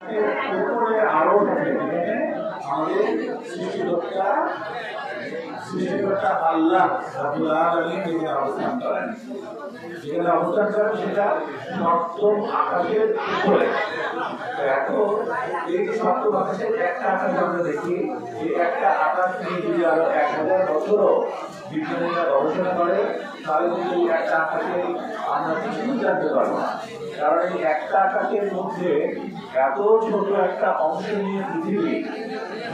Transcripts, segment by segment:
উপরে আরো আমাদের সৃষ্টিকর্তা আল্লাহ রাব্বুল আলামিন যেখানে অবস্থান করেন, সেটা সপ্তম আকাশের উপরে। এখন এই যে সপ্তম আকাশের একটা আকাশ আমরা দেখি, এই একটা আকাশ নিয়ে যদি আরো 1000 বছরও বিজ্ঞানীরা গবেষণা করে, তাহলে কিন্তু এই একটা আকাশে আমরা কিছুই জানতে পারবো না। কারণ এই একটা আকাশের মধ্যে এত ছোট একটা অংশ নিয়ে পৃথিবী,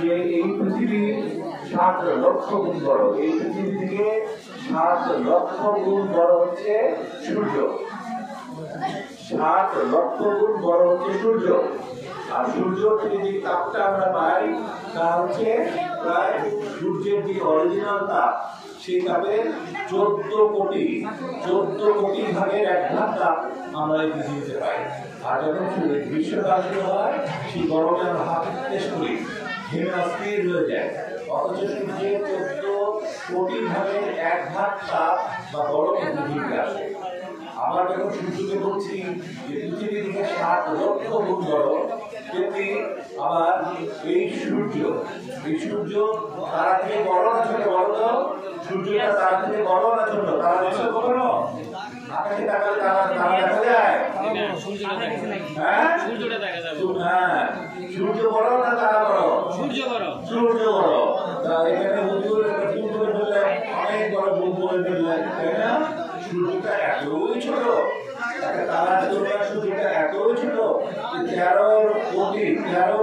যে এই পৃথিবী 7 লক্ষ গুণ বড়। এই পৃথিবী থেকে 7 লক্ষ গুণ বড় হচ্ছে সূর্য। 7 লক্ষ গুণ বড় হচ্ছে সূর্য। আর সূর্য থেকে যে তাপটা আমরা পাই, তা হচ্ছে প্রায় সূর্যের যে অরিজিনাল তাপ, সেই তাপের 14 কোটি ভাগের 1 ভাগ তাপ আমরা এই পৃথিবীতে পাই। আর যখন গ্রীষ্মকাল শুরু হয়, সেই গরমে আমরা হাত টেস্ট করি, ঘেমে অস্থির হয়ে যায়। অথচ সূর্যের 14 কোটি ভাগের 1 ভাগ তাপ বা গরম পৃথিবীতে আসে। আমরা যখন সূর্যকে বলছি যে পৃথিবী থেকে 7 লক্ষ গুণ বড়, তেমনি আবার এই সূর্য তারা থেকে বড় না ছোট? বড়। সূর্যটা তারা থেকে বড় না ছোট? তারা দেখছো কখনো? আকাশে তাকালে তারা দেখা যায়? হ্যাঁ, সূর্য বড় না তারা বড়? সূর্য বড়। এখানে অনেক বড় ভুল করে ফেললেন, তাই না? সূর্যটা এতই ছোট, সূর্যটা এতই ছোট, 13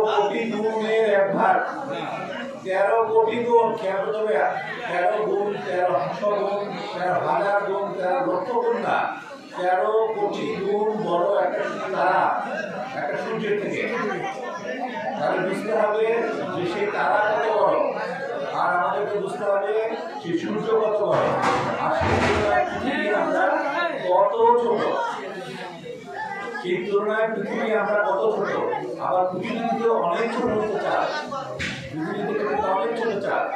কোটি গুণের 1 ভাগ। 13 কোটি গুণ, 13 গুণ, 1300 গুণ, 13,000 গুণ, 13 লক্ষ গুণ না, 13 কোটি গুণ বড় একটা তারা, একটা সূর্যের থেকে। তাহলে বুঝতে হবে যে সেই তারা কত বড়, আর আমাদেরকে বুঝতে হবে সেই সূর্য কত বড়, আর পৃথিবী আমরা কত ছোট। সেই তুলনায় পৃথিবী আমরা কত ছোট। আবার পৃথিবী থেকে অনেক ছোট হতে চায়, পৃথিবী থেকে অনেক ছোট চায়।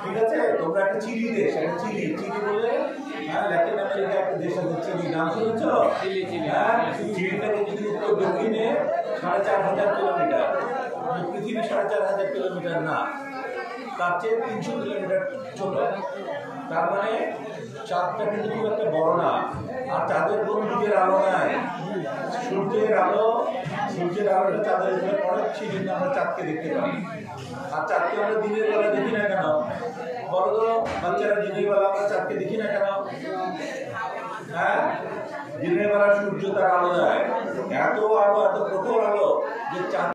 ঠিক আছে, তোমরা একটা চিলি দেশ, একটা চিলি বলে, হ্যাঁ, ল্যাটিন আমেরিকা একটা দেশ আছে চিলি, নাম শুনেছ? হ্যাঁ, চিলিটাকে যদি উত্তর দক্ষিণে 4500 কিলোমিটার, পৃথিবী 4500 কিলোমিটার না, তার চেয়ে 300 কিলোমিটার ছোট। তার মানে চাঁদটা কিন্তু খুব একটা বড় না। আর চাঁদের কোন দিকের আলো নাই, সূর্যের আলোটা চাঁদের উপরে পড়ে, সেই জন্য আমরা চাঁদকে দেখতে পাই। আর চাঁদকে আমরা দিনের বেলা দেখি না কেন? বড় বাচ্চারা দিনের বেলা আমরা চাঁদকে দেখি না কেন? হ্যাঁ, দিনের বেলা সূর্য তার আলো দেয়, এত প্রখর আলো যে চাঁদ